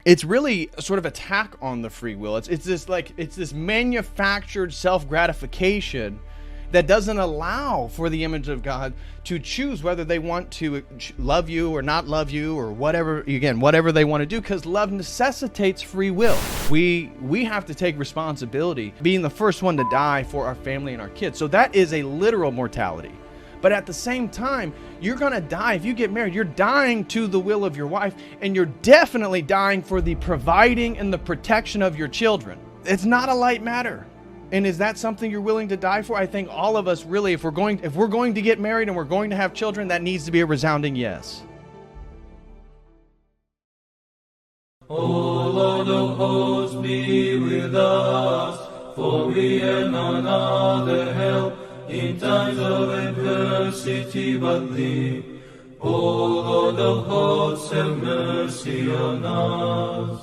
it's really a sort of attack on the free will. It's this manufactured self-gratification that doesn't allow for the image of God to choose whether they want to love you or not love you or whatever they want to do, because love necessitates free will. We have to take responsibility, being the first one to die for our family and our kids. So that is a literal mortality. But at the same time, you're going to die. If you get married, you're dying to the will of your wife, and you're definitely dying for the providing and the protection of your children. It's not a light matter. And is that something you're willing to die for? I think all of us really, if we're going to get married and we're going to have children, that needs to be a resounding yes. O Lord of hosts, be with us, for we have none other help in times of adversity but Thee. O Lord of hosts, have mercy on us.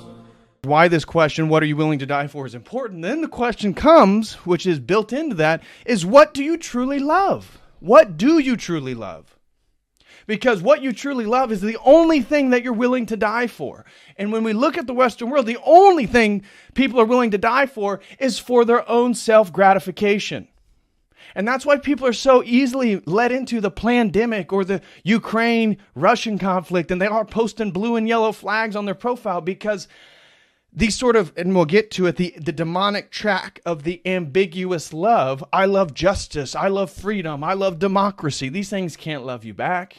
Why this question, what are you willing to die for, is important. Then the question comes, which is built into that, is what do you truly love? What do you truly love? Because what you truly love is the only thing that you're willing to die for. And when we look at the Western world, the only thing people are willing to die for is for their own self-gratification. And that's why people are so easily led into the pandemic or the Ukraine-Russian conflict, and they are posting blue and yellow flags on their profile, because these sort of, and we'll get to it, the demonic track of the ambiguous love. I love justice. I love freedom. I love democracy. These things can't love you back.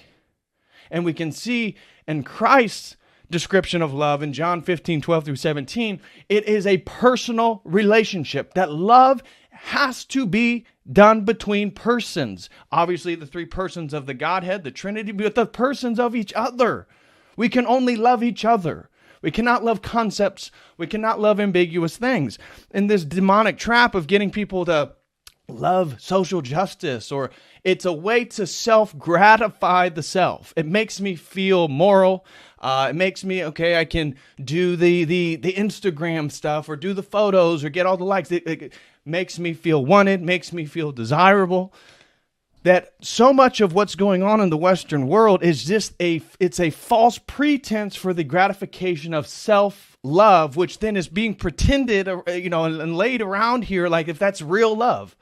And we can see in Christ's description of love in John 15:12-17, it is a personal relationship. That love has to be done between persons. Obviously, the three persons of the Godhead, the Trinity, but the persons of each other. We can only love each other. We cannot love concepts. We cannot love ambiguous things. And this demonic trap of getting people to love social justice, or it's a way to self-gratify the self. It makes me feel moral. It makes me, okay, I can do the Instagram stuff or do the photos or get all the likes. It makes me feel wanted, makes me feel desirable. That so much of what's going on in the Western world is just it's a false pretense for the gratification of self-love, which then is being pretended, and laid around here like if that's real love.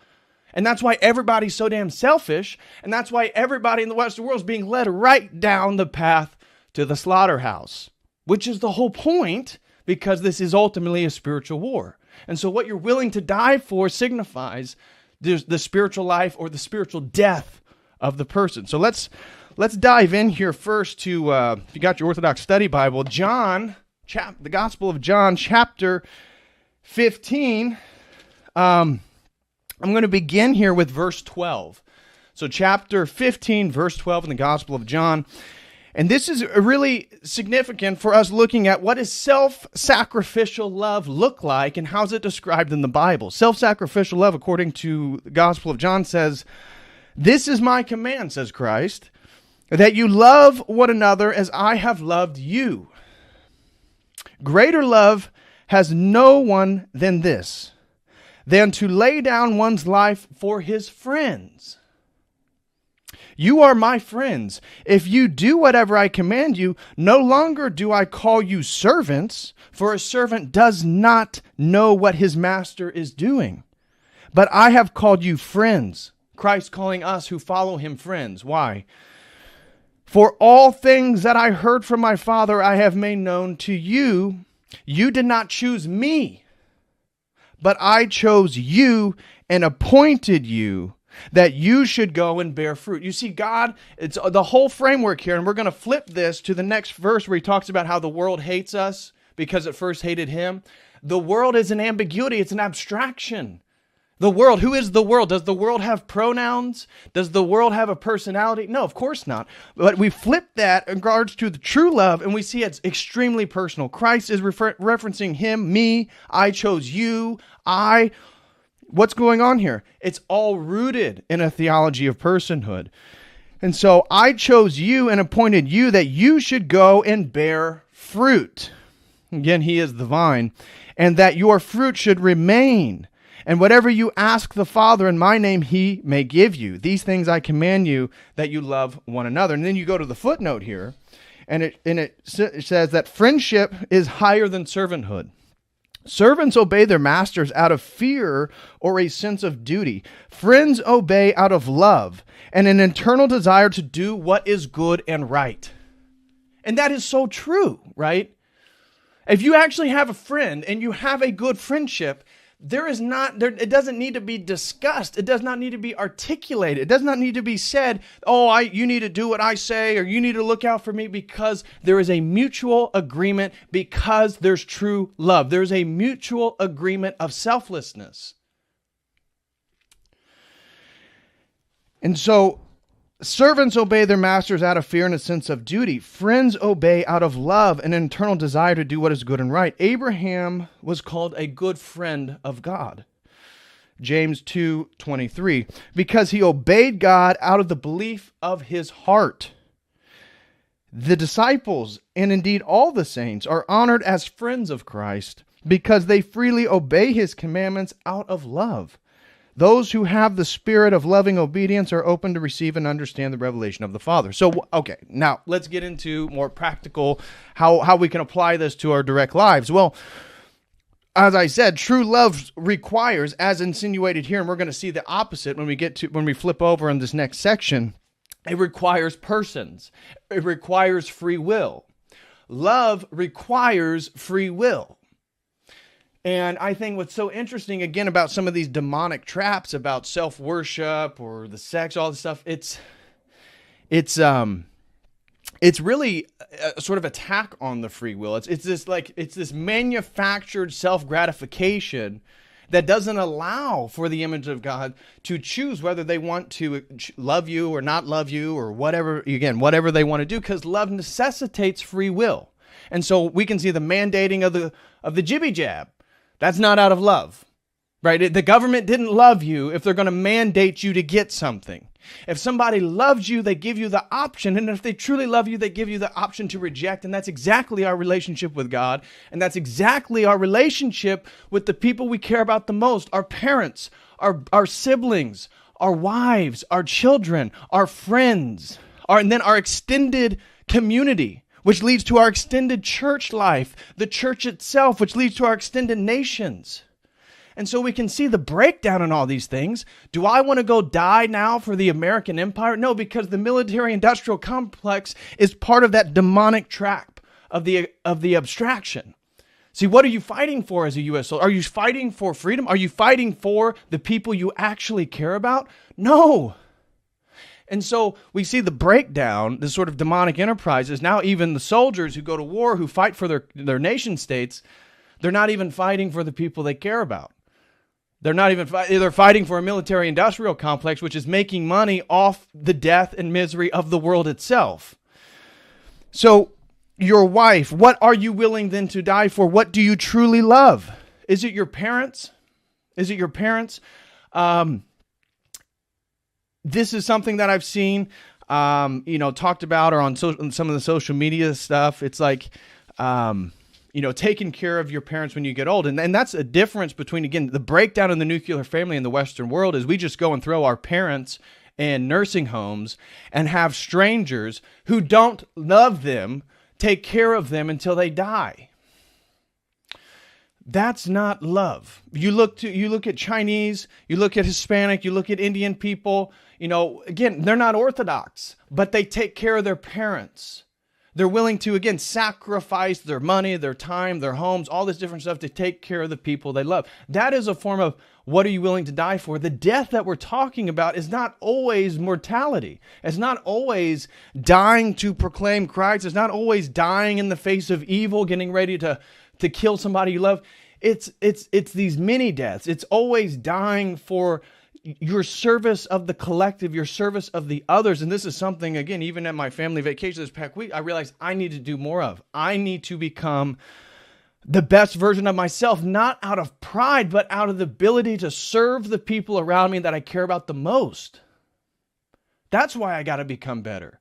And that's why everybody's so damn selfish, and that's why everybody in the Western world is being led right down the path to the slaughterhouse, which is the whole point, because this is ultimately a spiritual war. And so what you're willing to die for signifies the spiritual life or the spiritual death of the person. So let's dive in here first to, if you got your Orthodox Study Bible, the Gospel of John, chapter 15. I'm going to begin here with verse 12. So chapter 15, verse 12 in the Gospel of John. And this is really significant for us looking at what does self-sacrificial love look like and how is it described in the Bible. Self-sacrificial love, according to the Gospel of John, says, "This is my command," says Christ, "that you love one another as I have loved you. Greater love has no one than this, than to lay down one's life for his friends. You are my friends if you do whatever I command you. No longer do I call you servants, for a servant does not know what his master is doing. But I have called you friends." Christ calling us who follow him friends. Why? "For all things that I heard from my Father I have made known to you. You did not choose me, but I chose you and appointed you, that you should go and bear fruit." You see, God, it's the whole framework here, and we're going to flip this to the next verse where he talks about how the world hates us because it first hated him. The world is an ambiguity. It's an abstraction. The world, who is the world? Does the world have pronouns? Does the world have a personality? No, of course not. But we flip that in regards to the true love, and we see it's extremely personal. Christ is referencing him, me, I chose you, What's going on here? It's all rooted in a theology of personhood. And so I chose you and appointed you that you should go and bear fruit. Again, he is the vine. And that your fruit should remain. And whatever you ask the Father in my name, he may give you. These things I command you, that you love one another. And then you go to the footnote here. And it says that friendship is higher than servanthood. Servants obey their masters out of fear or a sense of duty. Friends obey out of love and an internal desire to do what is good and right. And that is so true, right? If you actually have a friend and you have a good friendship, it doesn't need to be discussed. It does not need to be articulated. It does not need to be said, you need to do what I say, or you need to look out for me, because there is a mutual agreement, because there's true love. There's a mutual agreement of selflessness. And so, servants obey their masters out of fear and a sense of duty. Friends obey out of love and an internal desire to do what is good and right. Abraham was called a good friend of God. James 2:23, because he obeyed God out of the belief of his heart. The disciples, and indeed all the saints, are honored as friends of Christ because they freely obey his commandments out of love. Those who have the spirit of loving obedience are open to receive and understand the revelation of the Father. So, okay, now let's get into more practical, how we can apply this to our direct lives. Well, as I said, true love requires, as insinuated here, and we're going to see the opposite when we flip over in this next section, it requires persons. It requires free will. Love requires free will. And I think what's so interesting, again, about some of these demonic traps about self-worship or the sex, all this stuff, it's really a sort of attack on the free will. It's this manufactured self-gratification that doesn't allow for the image of God to choose whether they want to love you or not love you or whatever they want to do, because love necessitates free will. And so we can see the mandating of the jibby jab. That's not out of love, right? The government didn't love you if they're going to mandate you to get something. If somebody loves you, they give you the option. And if they truly love you, they give you the option to reject. And that's exactly our relationship with God. And that's exactly our relationship with the people we care about the most. Our parents, our siblings, our wives, our children, our friends, and then our extended community, which leads to our extended church life, the church itself, which leads to our extended nations. And so we can see the breakdown in all these things. Do I want to go die now for the American empire? No, because the military-industrial complex is part of that demonic trap of the abstraction. See, what are you fighting for as a U.S. soldier? Are you fighting for freedom? Are you fighting for the people you actually care about? No. And so we see the breakdown, this sort of demonic enterprises. Now even the soldiers who go to war, who fight for their nation states, they're not even fighting for the people they care about. They're fighting for a military-industrial complex, which is making money off the death and misery of the world itself. So your wife, what are you willing then to die for? What do you truly love? Is it your parents? Is it your parents? This is something that I've seen, talked about or on some of the social media stuff. It's like, taking care of your parents when you get old. And that's a difference between, again, the breakdown in the nuclear family in the Western world is we just go and throw our parents in nursing homes and have strangers who don't love them take care of them until they die. That's not love. You look at Chinese, you look at Hispanic, you look at Indian people, again, they're not Orthodox, but they take care of their parents. They're willing to, again, sacrifice their money, their time, their homes, all this different stuff to take care of the people they love. That is a form of what are you willing to die for? The death that we're talking about is not always mortality. It's not always dying to proclaim Christ. It's not always dying in the face of evil, getting ready to kill somebody you love. It's these mini deaths. It's always dying for your service of the collective, your service of the others. And this is something, again, even at my family vacation this past week, I realized I need to do more of. I need to become the best version of myself, not out of pride, but out of the ability to serve the people around me that I care about the most. That's why I got to become better.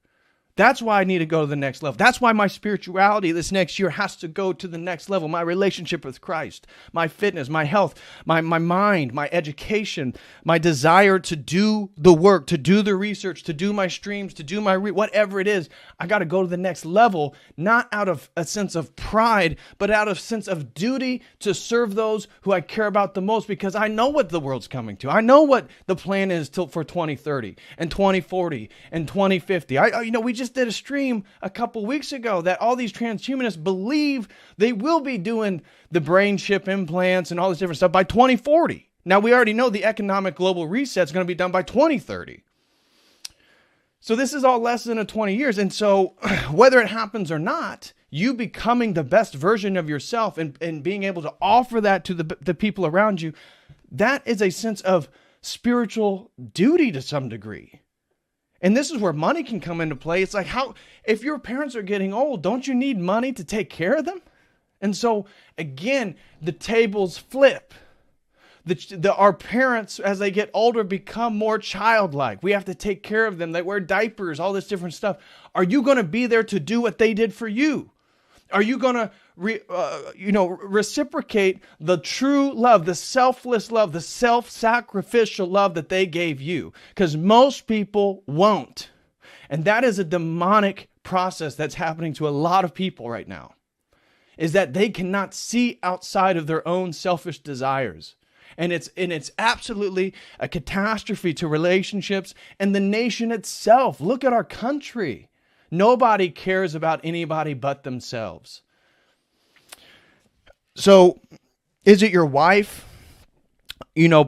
That's why I need to go to the next level. That's why my spirituality this next year has to go to the next level. My relationship with Christ, my fitness, my health, my mind, my education, my desire to do the work, to do the research, to do my streams, to do my whatever it is. I got to go to the next level, not out of a sense of pride, but out of sense of duty to serve those who I care about the most, because I know what the world's coming to. I know what the plan is for 2030 and 2040 and 2050. We just did a stream a couple weeks ago that all these transhumanists believe they will be doing the brain chip implants and all this different stuff by 2040. Now, we already know the economic global reset is going to be done by 2030. So this is all less than 20 years. And so whether it happens or not, you becoming the best version of yourself and being able to offer that to the people around you, that is a sense of spiritual duty to some degree. And this is where money can come into play. It's like, if your parents are getting old, don't you need money to take care of them? And so, again, the tables flip. Our parents, as they get older, become more childlike. We have to take care of them. They wear diapers, all this different stuff. Are you going to be there to do what they did for you? Are you going to reciprocate the true love, the selfless love, the self-sacrificial love that they gave you? Because most people won't. And that is a demonic process that's happening to a lot of people right now, is that they cannot see outside of their own selfish desires. And it's absolutely a catastrophe to relationships and the nation itself. Look at our country. Nobody cares about anybody but themselves. So, is it your wife?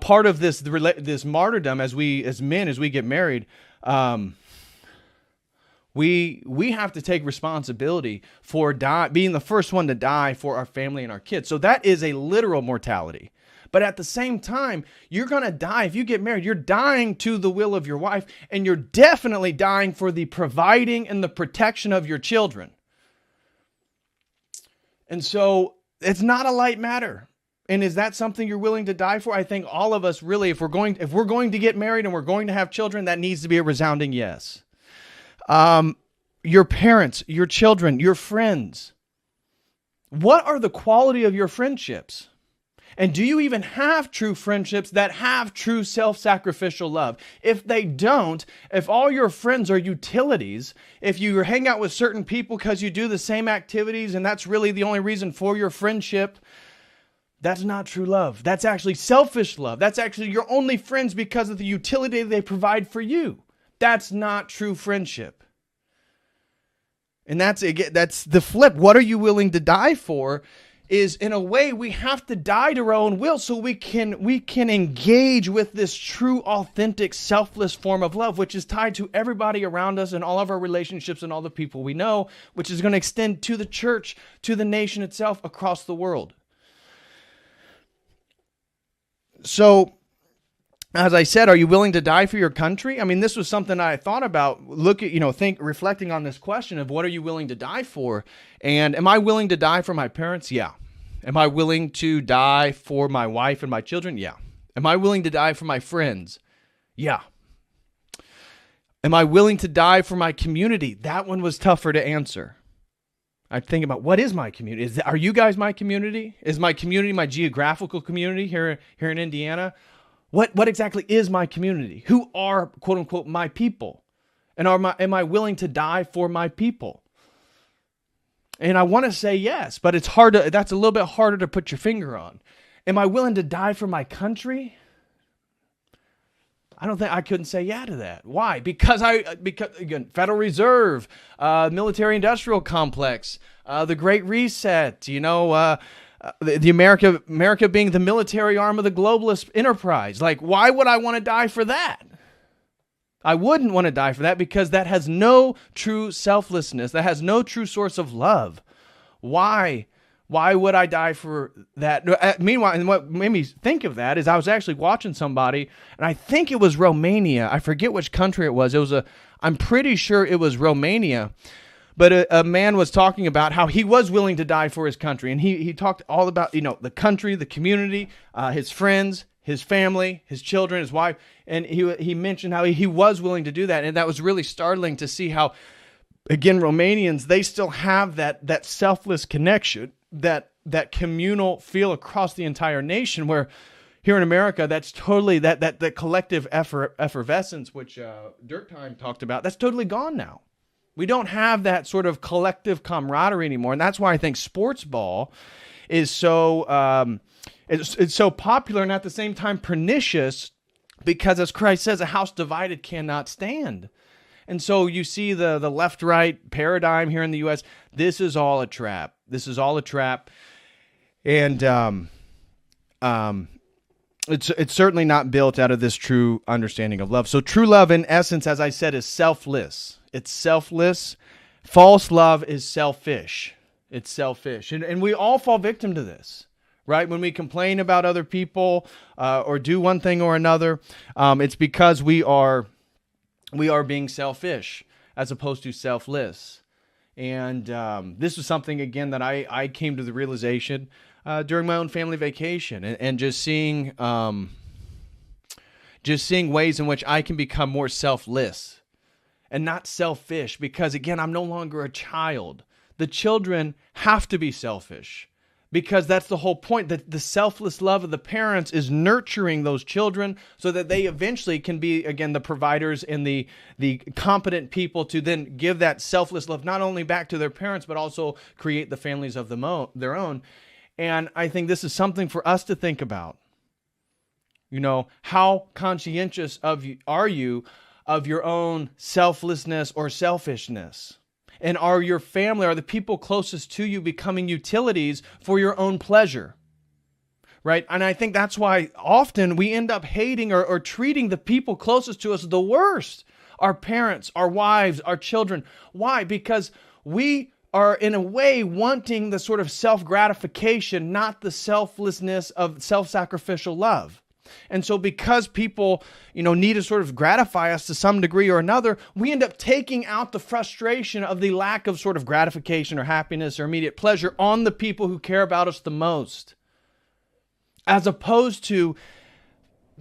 Part of this martyrdom as men get married, we have to take responsibility for being the first one to die for our family and our kids. So that is a literal mortality. But at the same time, you're going to die. If you get married, you're dying to the will of your wife, and you're definitely dying for the providing and the protection of your children. And so it's not a light matter. And is that something you're willing to die for? I think all of us really, if we're going to get married and we're going to have children, that needs to be a resounding yes. Your parents, your children, your friends. What are the quality of your friendships? And do you even have true friendships that have true self-sacrificial love? If they don't, if all your friends are utilities, if you hang out with certain people because you do the same activities and that's really the only reason for your friendship, that's not true love. That's actually selfish love. That's actually you're only friends because of the utility they provide for you. That's not true friendship. And that's the flip. What are you willing to die for? Is in a way we have to die to our own will so we can engage with this true, authentic, selfless form of love, which is tied to everybody around us and all of our relationships and all the people we know, which is going to extend to the church, to the nation itself, across the world. So, as I said, are you willing to die for your country? I mean, this was something I thought about, reflecting on this question of what are you willing to die for? And am I willing to die for my parents? Yeah. Am I willing to die for my wife and my children? Yeah. Am I willing to die for my friends? Yeah. Am I willing to die for my community? That one was tougher to answer. I think about, what is my community? Are you guys my community? Is my community my geographical community here in Indiana? What exactly is my community? Who are, quote unquote, my people? And am I willing to die for my people? And I want to say yes, but that's a little bit harder to put your finger on. Am I willing to die for my country? I couldn't say yeah to that. Why? Because again, Federal Reserve, military industrial complex, the Great Reset, the America being the military arm of the globalist enterprise. Like, why would I want to die for that? I wouldn't want to die for that because that has no true selflessness. That has no true source of love. Why? Why would I die for that? Meanwhile, and what made me think of that is I was actually watching somebody, and I think it was Romania. I forget which country it was. I'm pretty sure it was Romania. But a man was talking about how he was willing to die for his country. And he talked all about, the country, the community, his friends, his family, his children, his wife. And he mentioned how he was willing to do that. And that was really startling to see how again, Romanians, they still have that selfless connection, that communal feel across the entire nation, where here in America, that's totally that collective effervescence, which Dirt Time talked about, that's totally gone now. We don't have that sort of collective camaraderie anymore. And that's why I think sports ball is so it's so popular and at the same time pernicious, because as Christ says, a house divided cannot stand. And so you see the left-right paradigm here in the U.S. This is all a trap. This is all a trap. And it's certainly not built out of this true understanding of love. So true love, in essence, as I said, is selfless. It's selfless. False love is selfish. It's selfish. And we all fall victim to this, right? When we complain about other people or do one thing or another, it's because we are being selfish as opposed to selfless. And this was something, again, that I came to the realization during my own family vacation, and just seeing ways in which I can become more selfless and not selfish, because, again, I'm no longer a child. The children have to be selfish, because that's the whole point, that the selfless love of the parents is nurturing those children so that they eventually can be, again, the providers and the competent people to then give that selfless love not only back to their parents, but also create the families of their own. And I think this is something for us to think about. You know, how conscientious are you of your own selflessness or selfishness? And are your family, are the people closest to you becoming utilities for your own pleasure? Right? And I think that's why often we end up hating or treating the people closest to us the worst. Our parents, our wives, our children. Why? Because we are in a way wanting the sort of self-gratification, not the selflessness of self-sacrificial love. And so because people, need to sort of gratify us to some degree or another, we end up taking out the frustration of the lack of sort of gratification or happiness or immediate pleasure on the people who care about us the most, as opposed to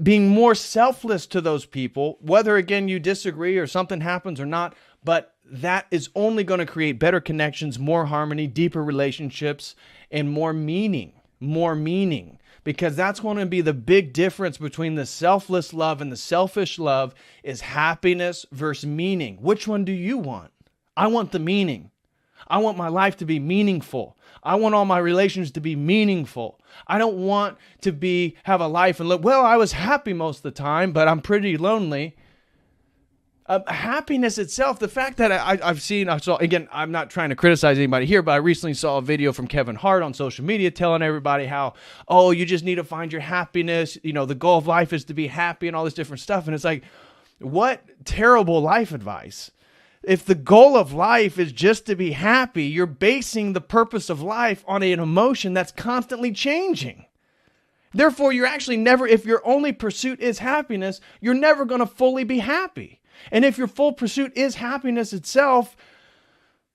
being more selfless to those people, whether, again, you disagree or something happens or not, but that is only going to create better connections, more harmony, deeper relationships, and more meaning. Because that's going to be the big difference between the selfless love and the selfish love, is happiness versus meaning. Which one do you want? I want the meaning. I want my life to be meaningful. I want all my relations to be meaningful. I don't want to have a life and look, I was happy most of the time, but I'm pretty lonely. Happiness itself, the fact that I saw, again, I'm not trying to criticize anybody here, but I recently saw a video from Kevin Hart on social media telling everybody how, you just need to find your happiness. The goal of life is to be happy and all this different stuff. And it's like, what terrible life advice. If the goal of life is just to be happy, you're basing the purpose of life on an emotion that's constantly changing. Therefore, you're actually never, if your only pursuit is happiness, you're never going to fully be happy. And if your full pursuit is happiness itself,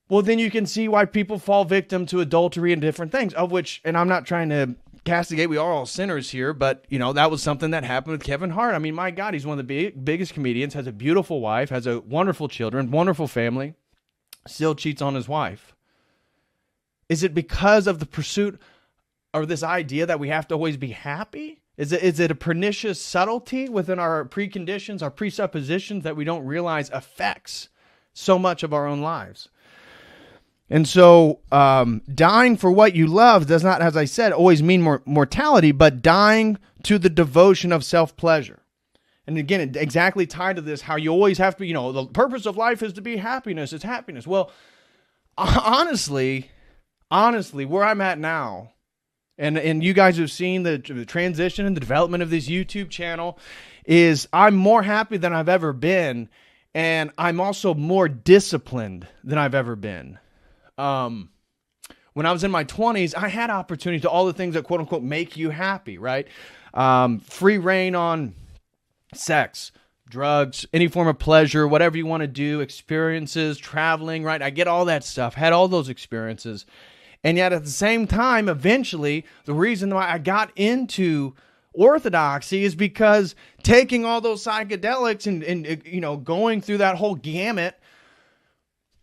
well, then you can see why people fall victim to adultery and different things, of which, and I'm not trying to castigate, we are all sinners here, but, that was something that happened with Kevin Hart. I mean, my God, he's one of the biggest comedians, has a beautiful wife, has a wonderful children, wonderful family, still cheats on his wife. Is it because of the pursuit or this idea that we have to always be happy? Is it a pernicious subtlety within our preconditions, our presuppositions that we don't realize affects so much of our own lives? And so dying for what you love does not, as I said, always mean mortality, but dying to the devotion of self-pleasure. And again, exactly tied to this, how you always have to, the purpose of life is to be happiness. It's happiness. Well, honestly, where I'm at now, and you guys have seen the transition and the development of this YouTube channel, is I'm more happy than I've ever been, and I'm also more disciplined than I've ever been. When I was in my 20s, I had opportunity to all the things that quote unquote make you happy, right? Free reign on sex, drugs, any form of pleasure, whatever you want to do, experiences, traveling, right? I get all that stuff, had all those experiences. And yet at the same time, eventually, the reason why I got into orthodoxy is because taking all those psychedelics and going through that whole gamut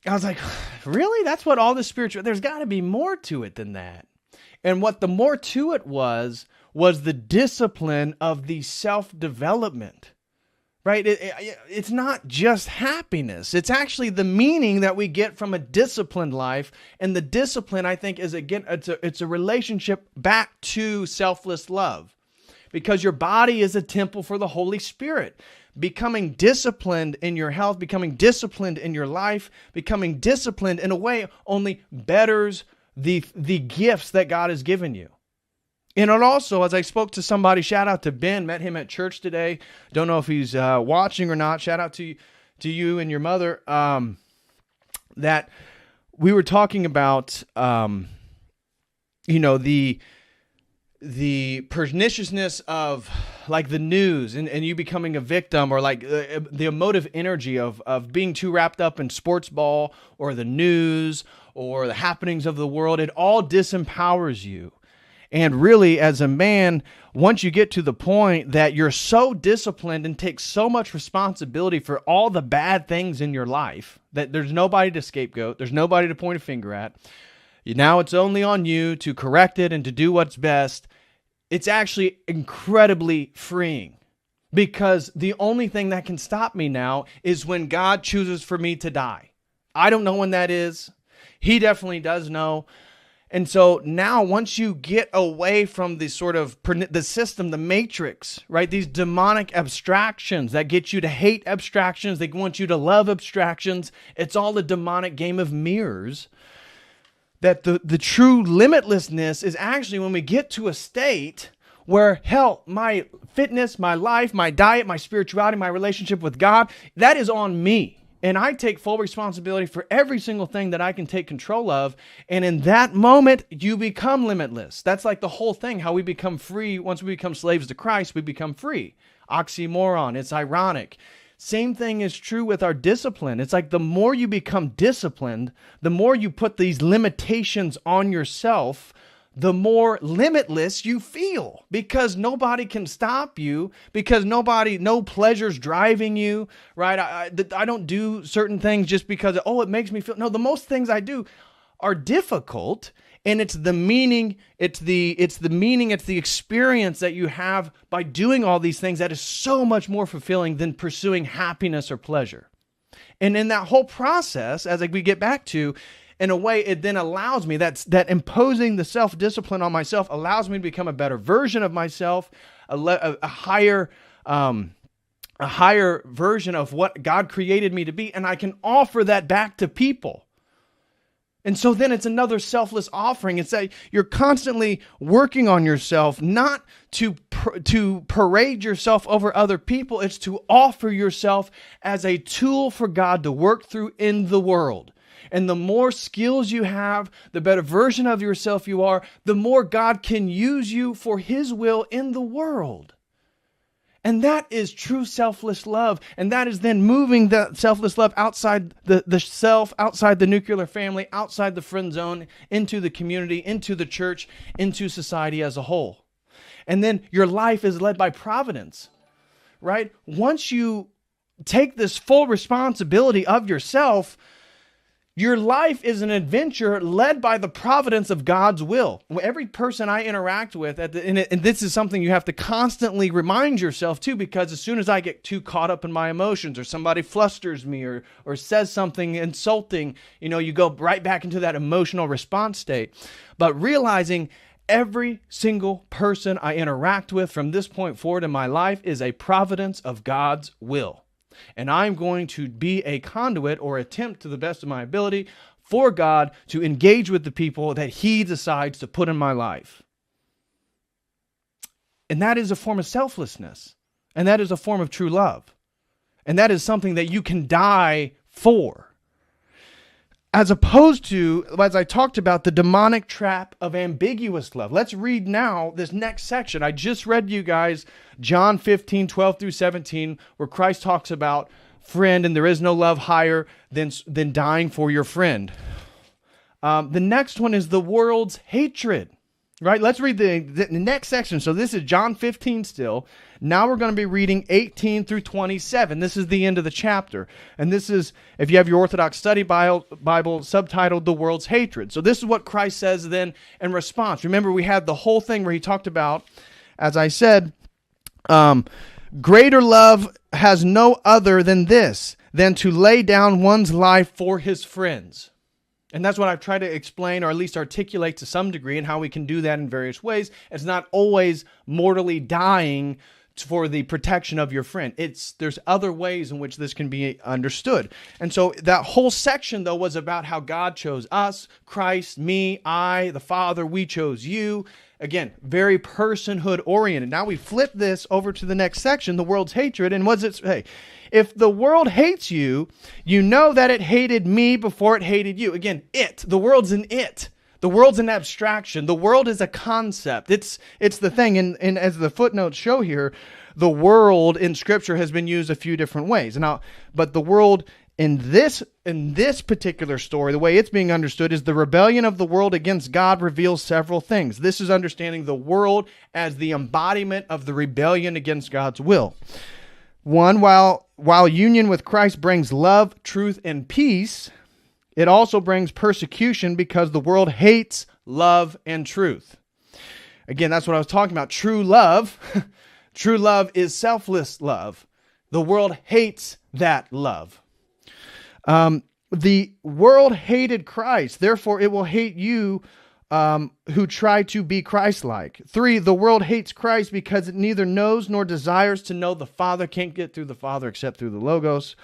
I was like, really? That's what all the spiritual, there's got to be more to it than that. And what the more to it was the discipline of the self-development, right? It's not just happiness. It's actually the meaning that we get from a disciplined life. And the discipline, I think, is, again, it's a relationship back to selfless love, because your body is a temple for the Holy Spirit. Becoming disciplined in your health, becoming disciplined in your life, becoming disciplined in a way only betters the gifts that God has given you. And it also, as I spoke to somebody, shout out to Ben, met him at church today. Don't know if he's watching or not. Shout out to you and your mother. That we were talking about, the perniciousness of like the news and you becoming a victim, or like the emotive energy of being too wrapped up in sports ball or the news or the happenings of the world. It all disempowers you. And really, as a man, once you get to the point that you're so disciplined and take so much responsibility for all the bad things in your life that there's nobody to scapegoat, there's nobody to point a finger at. Now it's only on you to correct it and to do what's best. It's actually incredibly freeing, because the only thing that can stop me now is when God chooses for me to die. I don't know when that is. He definitely does know. And so now, once you get away from the sort of the system, the matrix, right? These demonic abstractions that get you to hate abstractions, they want you to love abstractions. It's all a demonic game of mirrors. That the true limitlessness is actually when we get to a state where, hell, my fitness, my life, my diet, my spirituality, my relationship with God, that is on me. And I take full responsibility for every single thing that I can take control of. And in that moment, you become limitless. That's like the whole thing, how we become free. Once we become slaves to Christ, we become free. Oxymoron. It's ironic. Same thing is true with our discipline. It's like the more you become disciplined, the more you put these limitations on yourself, the more limitless you feel, because nobody can stop you, because no pleasure's driving you, right? I don't do certain things just because, it makes me feel. No, the most things I do are difficult, and it's the meaning, it's the experience that you have by doing all these things that is so much more fulfilling than pursuing happiness or pleasure. And in that whole process, as we get back to, in a way, it then allows me, that imposing the self-discipline on myself allows me to become a better version of myself, a higher version of what God created me to be, and I can offer that back to people. And so then it's another selfless offering. It's that you're constantly working on yourself, not to parade yourself over other people. It's to offer yourself as a tool for God to work through in the world. And the more skills you have, the better version of yourself you are, the more God can use you for His will in the world. And that is true selfless love. And that is then moving the selfless love outside the self, outside the nuclear family, outside the friend zone, into the community, into the church, into society as a whole. And then your life is led by providence, right? Once you take this full responsibility of yourself, your life is an adventure led by the providence of God's will. Every person I interact with, and this is something you have to constantly remind yourself too, because as soon as I get too caught up in my emotions, or somebody flusters me, or says something insulting, you go right back into that emotional response state. But realizing every single person I interact with from this point forward in my life is a providence of God's will. And I'm going to be a conduit, or attempt to the best of my ability, for God to engage with the people that He decides to put in my life. And that is a form of selflessness. And that is a form of true love. And that is something that you can die for. As opposed to, as I talked about, the demonic trap of ambiguous love. Let's read now this next section. I just read you guys John 15, 12 through 17, where Christ talks about friend, and there is no love higher than dying for your friend. The next one is the world's hatred. Right? Let's read the next section. So this is John 15 still. Now we're going to be reading 18 through 27. This is the end of the chapter. And this is, if you have your Orthodox Study Bible subtitled The World's Hatred. So this is what Christ says then in response. Remember, we had the whole thing where he talked about, as I said, greater love has no other than this, than to lay down one's life for his friends. And that's what I've tried to explain, or at least articulate to some degree, and how we can do that in various ways. It's not always mortally dying for the protection of your friend. There's other ways in which this can be understood. And so that whole section, though, was about how God chose us, Christ, me, I, the Father, we chose you. Again, very personhood oriented. Now we flip this over to the next section, the world's hatred. And what does it say? If the world hates you, you know that it hated me before it hated you. Again, the world's an it. The world's an abstraction. The world is a concept. It's the thing. And as the footnotes show here, the world in Scripture has been used a few different ways. But the world in this particular story, the way it's being understood is the rebellion of the world against God reveals several things. This is understanding the world as the embodiment of the rebellion against God's will. One, while union with Christ brings love, truth, and peace, it also brings persecution because the world hates love and truth. Again, that's what I was talking about. True love. True love is selfless love. The world hates that love. The world hated Christ, therefore it will hate you who try to be Christ-like. 3, the world hates Christ because it neither knows nor desires to know the Father. Can't get through the Father except through the Logos.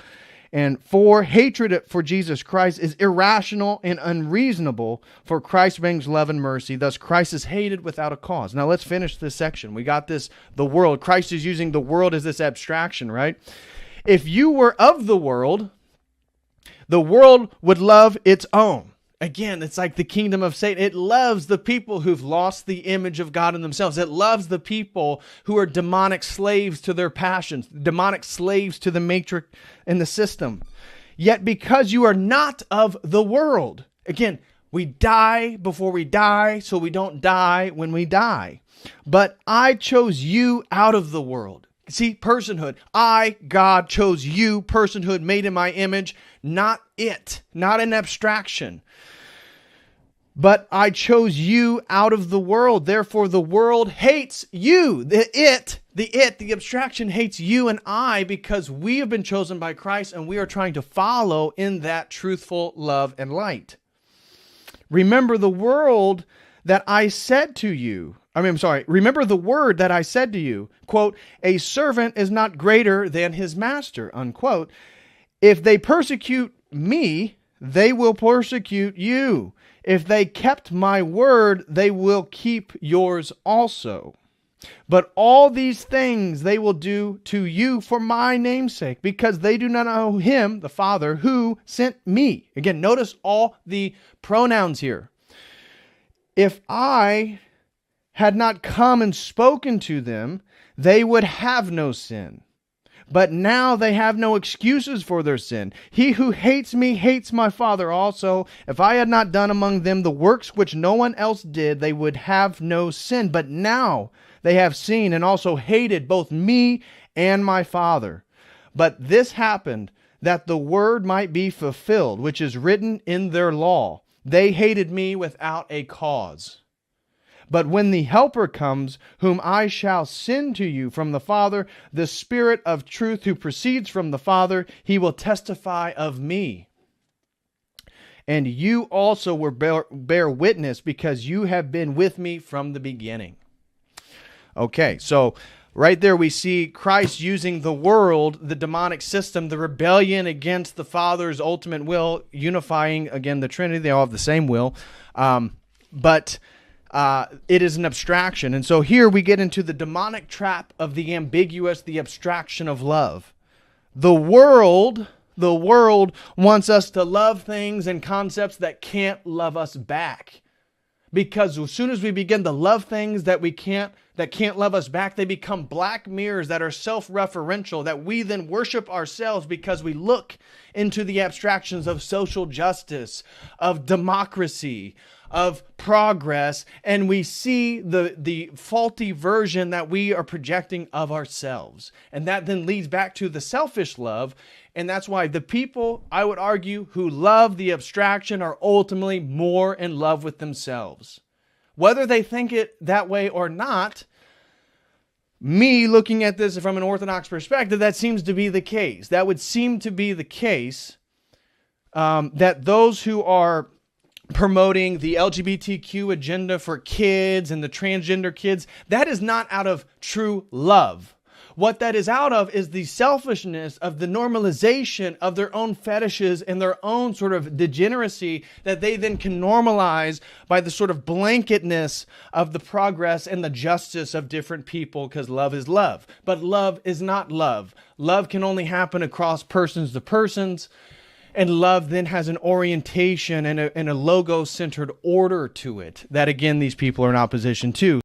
And 4, hatred for Jesus Christ is irrational and unreasonable, for Christ brings love and mercy. Thus, Christ is hated without a cause. Now, let's finish this section. We got this, the world. Christ is using the world as this abstraction, right? If you were of the world would love its own. Again, it's like the kingdom of Satan. It loves the people who've lost the image of God in themselves. It loves the people who are demonic slaves to their passions, demonic slaves to the matrix and the system. Yet because you are not of the world, again, we die before we die, so we don't die when we die. But I chose you out of the world. See, personhood. I, God, chose you, personhood, made in my image, not it, not an abstraction. But I chose you out of the world. Therefore, the world hates you. The abstraction hates you and I because we have been chosen by Christ and we are trying to follow in that truthful love and light. Remember the word that I said to you. Remember the word that I said to you. Quote, a servant is not greater than his master, unquote. If they persecute me, they will persecute you. If they kept my word, they will keep yours also. But all these things they will do to you for my name's sake, because they do not know him, the Father, who sent me. Again, notice all the pronouns here. If I had not come and spoken to them, they would have no sin. But now they have no excuses for their sin. He who hates me hates my Father also. If I had not done among them the works which no one else did, they would have no sin. But now they have seen and also hated both me and my Father. But this happened that the word might be fulfilled, which is written in their law. They hated me without a cause. But when the Helper comes, whom I shall send to you from the Father, the Spirit of truth who proceeds from the Father, he will testify of me. And you also will bear witness because you have been with me from the beginning. Okay, so right there we see Christ using the world, the demonic system, the rebellion against the Father's ultimate will, unifying, again, the Trinity. They all have the same will. But it is an abstraction. And so here we get into the demonic trap of the ambiguous, the abstraction of love. The world wants us to love things and concepts that can't love us back. Because as soon as we begin to love things that can't love us back, they become black mirrors that are self-referential, that we then worship ourselves because we look into the abstractions of social justice, of democracy, of progress, and we see the faulty version that we are projecting of ourselves. And that then leads back to the selfish love. And that's why the people, I would argue, who love the abstraction are ultimately more in love with themselves. Whether they think it that way or not, me looking at this from an Orthodox perspective, that seems to be the case. That would seem to be the case, that those who are promoting the LGBTQ agenda for kids and the transgender kids, that is not out of true love. What that is out of is the selfishness of the normalization of their own fetishes and their own sort of degeneracy that they then can normalize by the sort of blanketness of the progress and the justice of different people, because love is love. But love is not love. Love can only happen across persons to persons. And love then has an orientation and a logo-centered order to it that, again, these people are in opposition to.